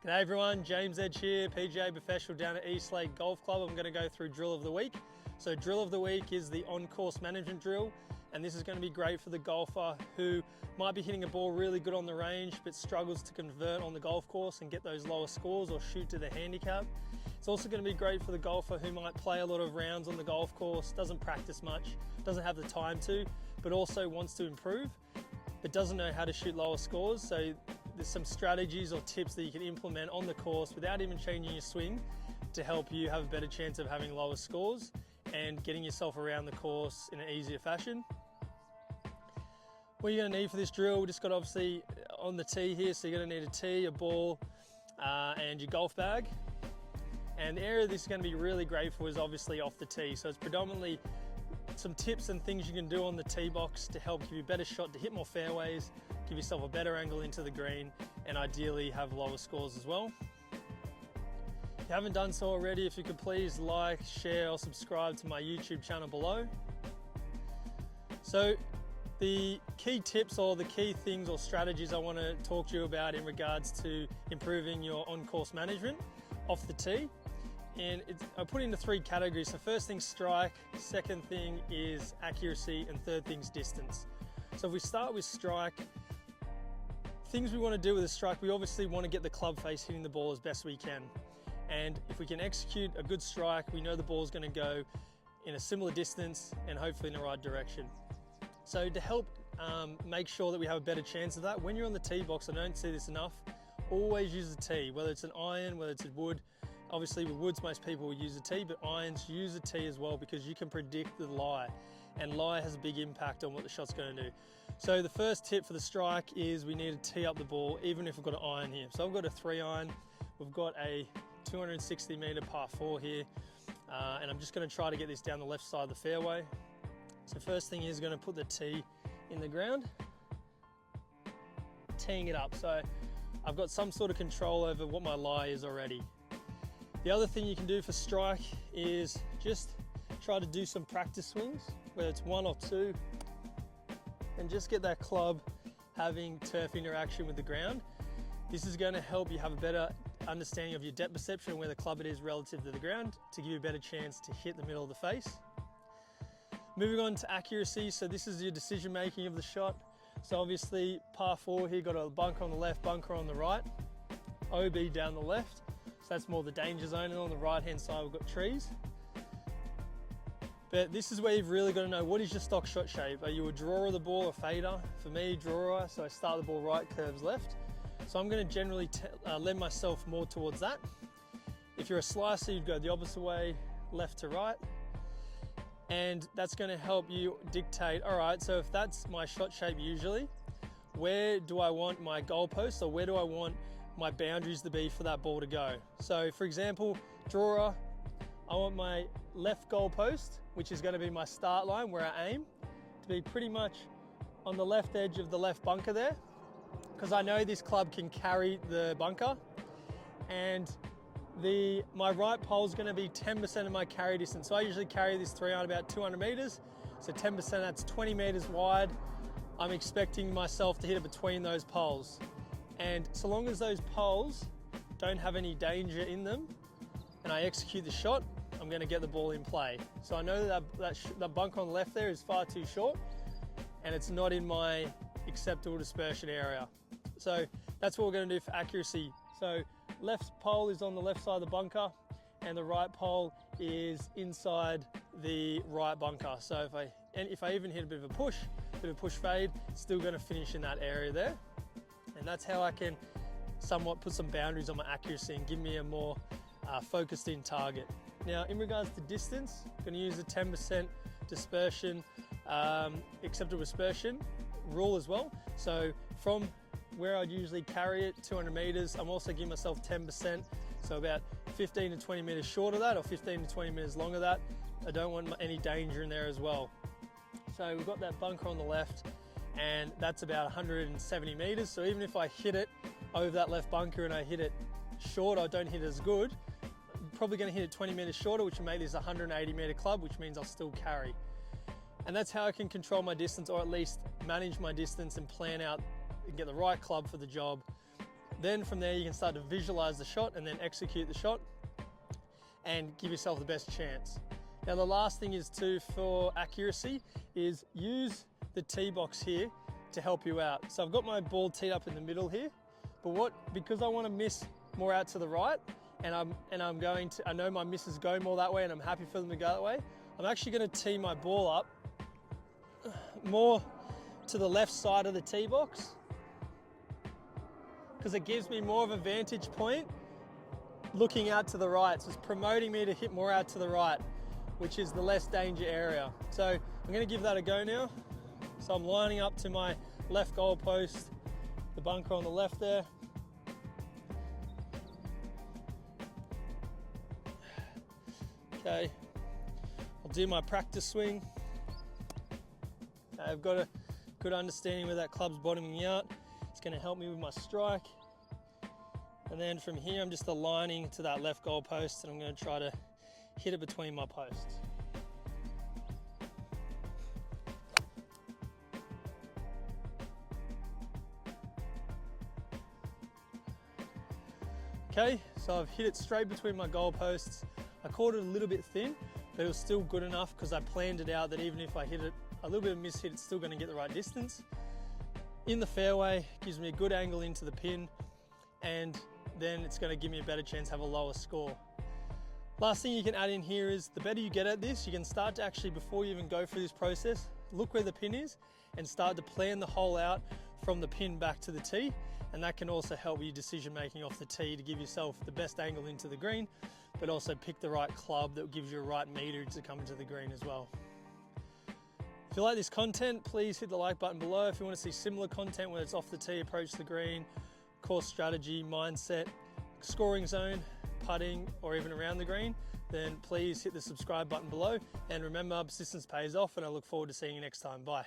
G'day everyone, James Edge here, PGA Professional down at Eastlake Golf Club. I'm going to go through drill of the week. So drill of the week is the on-course management drill, and this is going to be great for the golfer who might be hitting a ball really good on the range but struggles to convert on the golf course and get those lower scores or shoot to their handicap. It's also going to be great for the golfer who might play a lot of rounds on the golf course, doesn't practice much, doesn't have the time to, but also wants to improve, but doesn't know how to shoot lower scores. So there's some strategies or tips that you can implement on the course without even changing your swing to help you have a better chance of having lower scores and getting yourself around the course in an easier fashion. What you're going to need for this drill, we just got obviously on the tee here, so you're going to need a tee, a ball, and your golf bag. And the area this is going to be really great for is obviously off the tee. So it's predominantly some tips and things you can do on the tee box to help give you a better shot to hit more fairways, give yourself a better angle into the green, and ideally have lower scores as well. If you haven't done so already, if you could please like, share, or subscribe to my YouTube channel below. So the key tips or the key things or strategies I want to talk to you about in regards to improving your on-course management off the tee. And I put it into three categories. So first thing, strike, second thing is accuracy, and third thing's distance. So if we start with strike, things we want to do with a strike, we obviously want to get the club face hitting the ball as best we can. And if we can execute a good strike, we know the ball is going to go in a similar distance and hopefully in the right direction. So to help make sure that we have a better chance of that, when you're on the tee box, I don't see this enough, always use a tee, whether it's an iron, whether it's a wood. Obviously with woods, most people will use a tee, but irons, use a tee as well, because you can predict the lie, and lie has a big impact on what the shot's going to do. So the first tip for the strike is we need to tee up the ball, even if we've got an iron here. So I've got a 3-iron, we've got a 260 meter par 4 here, and I'm just going to try to get this down the left side of the fairway. So first thing is going to put the tee in the ground, teeing it up. So I've got some sort of control over what my lie is already. The other thing you can do for strike is just try to do some practice swings, whether it's 1 or 2, and just get that club having turf interaction with the ground. This is going to help you have a better understanding of your depth perception and where the club it is relative to the ground to give you a better chance to hit the middle of the face. Moving on to accuracy, so this is your decision making of the shot. So obviously par 4 here, got a bunker on the left, bunker on the right, OB down the left. So that's more the danger zone, and on the right hand side we've got trees. But this is where you've really got to know, what is your stock shot shape? Are you a drawer of the ball, a fader? For me, drawer, so I start the ball right, curves left. So I'm going to generally lend myself more towards that. If you're a slicer, you'd go the opposite way, left to right. And that's going to help you dictate, all right, so if that's my shot shape usually, where do I want my goalpost, or where do I want my boundaries to be for that ball to go? So for example, drawer, I want my left goalpost, which is going to be my start line where I aim, to be pretty much on the left edge of the left bunker there, because I know this club can carry the bunker, and my right pole is going to be 10% of my carry distance. So I usually carry this 3-iron about 200 meters, so 10%, that's 20 meters wide. I'm expecting myself to hit it between those poles. And so long as those poles don't have any danger in them and I execute the shot, I'm going to get the ball in play. So I know that bunker on the left there is far too short and it's not in my acceptable dispersion area. So that's what we're going to do for accuracy. So left pole is on the left side of the bunker and the right pole is inside the right bunker. So if I even hit a bit of a push fade, it's still going to finish in that area there. And that's how I can somewhat put some boundaries on my accuracy and give me a more focused in target. Now, in regards to distance, I'm going to use the 10% dispersion, acceptable dispersion rule as well. So from where I'd usually carry it, 200 meters, I'm also giving myself 10%. So about 15 to 20 meters short of that, or 15 to 20 meters long of that. I don't want any danger in there as well. So we've got that bunker on the left, and that's about 170 meters. So even if I hit it over that left bunker and I hit it short, I don't hit it as good, I'm probably going to hit it 20 meters shorter, which will make this a 180 meter club, which means I'll still carry. And that's how I can control my distance, or at least manage my distance and plan out and get the right club for the job Then from there you can start to visualize the shot and then execute the shot and give yourself the best chance. Now the last thing is too, for accuracy, is use the tee box here to help you out. So I've got my ball teed up in the middle here, but because I want to miss more out to the right, and I know my misses go more that way and I'm happy for them to go that way, I'm actually going to tee my ball up more to the left side of the tee box, because it gives me more of a vantage point looking out to the right. So it's promoting me to hit more out to the right, which is the less danger area. So I'm going to give that a go now. So I'm lining up to my left goal post, the bunker on the left there. Okay, I'll do my practice swing. Okay, I've got a good understanding where that club's bottoming out. It's going to help me with my strike. And then from here, I'm just aligning to that left goal post, and I'm going to try to hit it between my posts. Okay, so I've hit it straight between my goal posts. I caught it a little bit thin, but it was still good enough because I planned it out that even if I hit it a little bit of miss hit, it's still going to get the right distance. In the fairway, gives me a good angle into the pin, and then it's going to give me a better chance to have a lower score. Last thing you can add in here is, the better you get at this, you can start to actually, before you even go through this process, look where the pin is and start to plan the hole out from the pin back to the tee. And that can also help with your decision making off the tee to give yourself the best angle into the green, but also pick the right club that gives you a right meter to come into the green as well. If you like this content, please hit the like button below. If you want to see similar content, whether it's off the tee, approach the green, course strategy, mindset, scoring zone, putting, or even around the green, then please hit the subscribe button below. And remember, persistence pays off, and I look forward to seeing you next time. Bye.